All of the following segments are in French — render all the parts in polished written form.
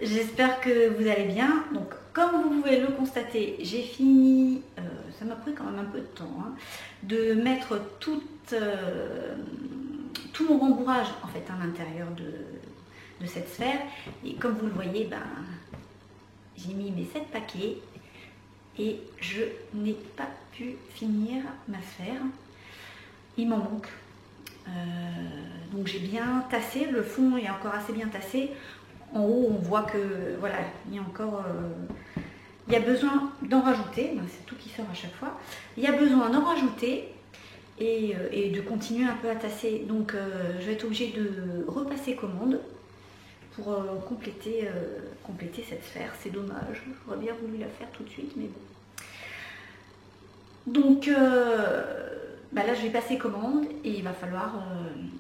j'espère que vous allez bien. Donc comme vous pouvez le constater, j'ai fini, ça m'a pris quand même un peu de temps, hein, de mettre tout mon rembourrage en fait à l'intérieur de cette sphère. Et comme vous le voyez, ben, j'ai mis mes 7 paquets et je n'ai pas pu finir ma sphère. Il m'en manque. Donc j'ai bien tassé, le fond est encore assez bien tassé. En haut, on voit que voilà, il y a encore, il y a besoin d'en rajouter. Ben, c'est tout qui sort à chaque fois. Il y a besoin d'en rajouter et de continuer un peu à tasser. Donc je vais être obligée de repasser commande pour compléter cette sphère. C'est dommage. J'aurais bien voulu la faire tout de suite, mais bon. Donc bah là je vais passer commande et il va falloir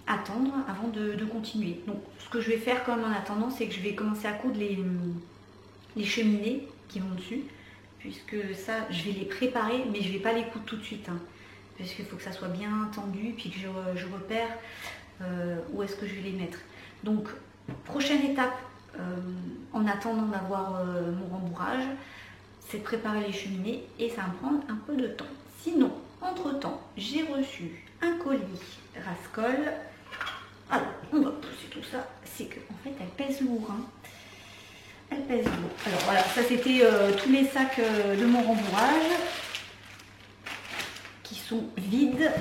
attendre avant de continuer. Donc ce que je vais faire quand même en attendant, c'est que je vais commencer à coudre les cheminées qui vont dessus, puisque ça je vais les préparer, mais je vais pas les coudre tout de suite, hein, parce qu'il faut que ça soit bien tendu, puis que je repère où est-ce que je vais les mettre. Donc prochaine étape, en attendant d'avoir mon rembourrage, c'est de préparer les cheminées et ça va me prendre un peu de temps. Sinon, entre-temps, j'ai reçu un colis Rascol. Alors, on va pousser tout ça. C'est que en fait, elle pèse lourd. Hein. Elle pèse lourd. Alors voilà, ça c'était tous les sacs de mon rembourrage qui sont vides.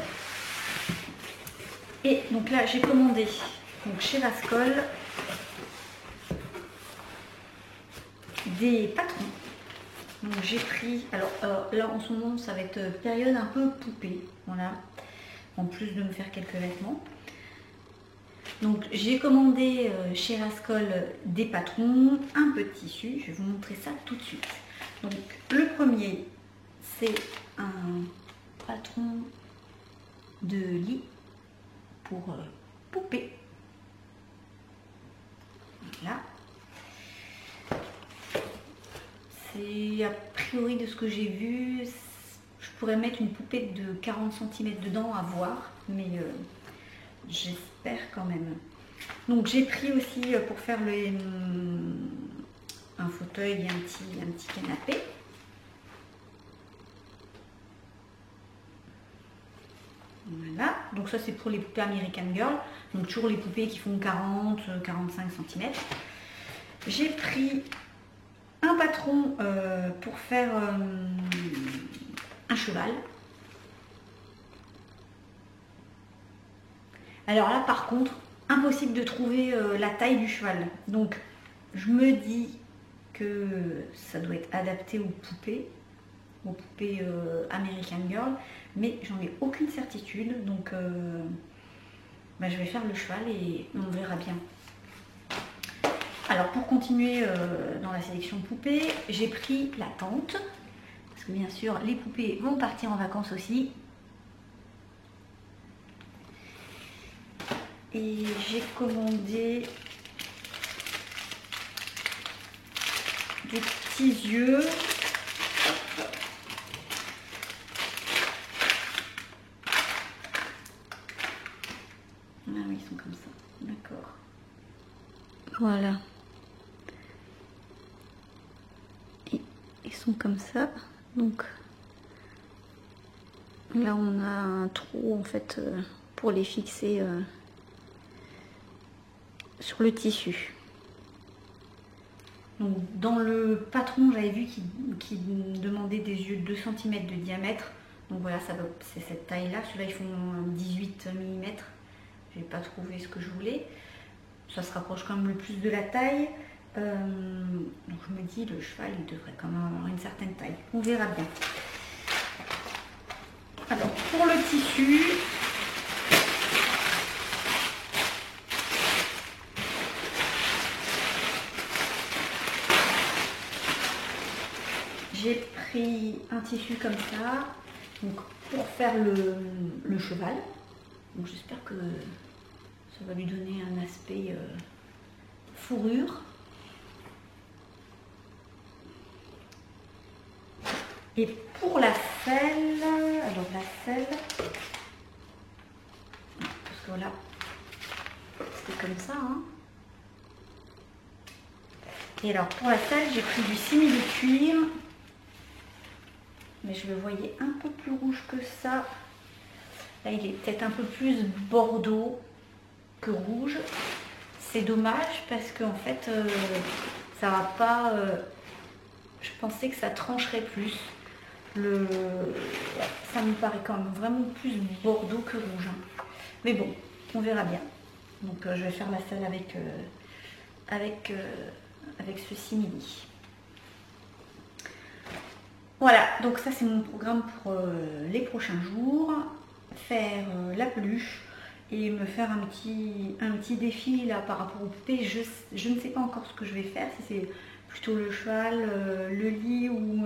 Et donc là, j'ai commandé donc, chez Rascol des patrons. Donc j'ai pris, alors là en ce moment ça va être période un peu poupée, voilà, en plus de me faire quelques vêtements. Donc j'ai commandé chez Rascol des patrons, un peu de tissu, je vais vous montrer ça tout de suite. Donc le premier c'est un patron de lit pour poupée, voilà. Et a priori de ce que j'ai vu, je pourrais mettre une poupée de 40 cm dedans à voir, mais j'espère quand même. Donc j'ai pris aussi pour faire un fauteuil et un petit canapé. Voilà, donc ça c'est pour les poupées American Girl, donc toujours les poupées qui font 40-45 cm. J'ai pris un patron pour faire un cheval. Alors là par contre, impossible de trouver la taille du cheval. Donc je me dis que ça doit être adapté aux poupées American Girl, mais j'en ai aucune certitude. Donc bah, je vais faire le cheval et on verra bien. Alors pour continuer dans la sélection de poupées, j'ai pris la tente, parce que bien sûr les poupées vont partir en vacances aussi. Et j'ai commandé des petits yeux. Ah oui, ils sont comme ça, d'accord. Voilà. Ils sont comme ça, donc là on a un trou en fait pour les fixer sur le tissu. Donc dans le patron j'avais vu qu'il demandait des yeux de 2 cm de diamètre, donc voilà, c'est cette taille là. Celui-là ils font 18 mm, j'ai pas trouvé ce que je voulais, ça se rapproche quand même le plus de la taille. Donc je me dis le cheval il devrait quand même avoir une certaine taille, on verra bien. Alors pour le tissu, j'ai pris un tissu comme ça, donc pour faire le cheval. Donc j'espère que ça va lui donner un aspect fourrure. Et pour la selle, alors la selle, parce que voilà, c'est comme ça, hein. Et alors pour la salle, j'ai pris du simili de cuir. Mais je le voyais un peu plus rouge que ça. Là, il est peut-être un peu plus bordeaux que rouge. C'est dommage parce qu'en fait, ça va pas... je pensais que ça trancherait plus. Ça me paraît quand même vraiment plus bordeaux que rouge. Hein. Mais bon, on verra bien. Donc je vais faire la salle avec ce simili. Voilà, donc ça c'est mon programme pour les prochains jours. Faire la peluche et me faire un petit défi là par rapport aux poupées. Je ne sais pas encore ce que je vais faire, si c'est plutôt le cheval, le lit ou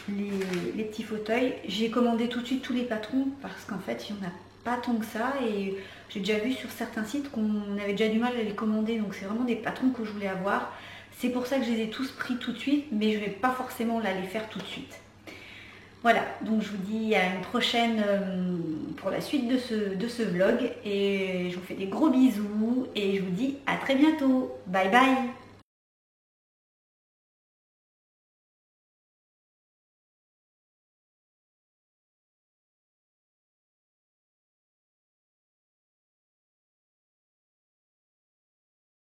les petits fauteuils. J'ai commandé tout de suite tous les patrons parce qu'en fait il n'y en a pas tant que ça et j'ai déjà vu sur certains sites qu'on avait déjà du mal à les commander, donc c'est vraiment des patrons que je voulais avoir. C'est pour ça que je les ai tous pris tout de suite, mais je ne vais pas forcément là les faire tout de suite. Voilà, donc je vous dis à une prochaine pour la suite de ce vlog et je vous fais des gros bisous et je vous dis à très bientôt. Bye bye.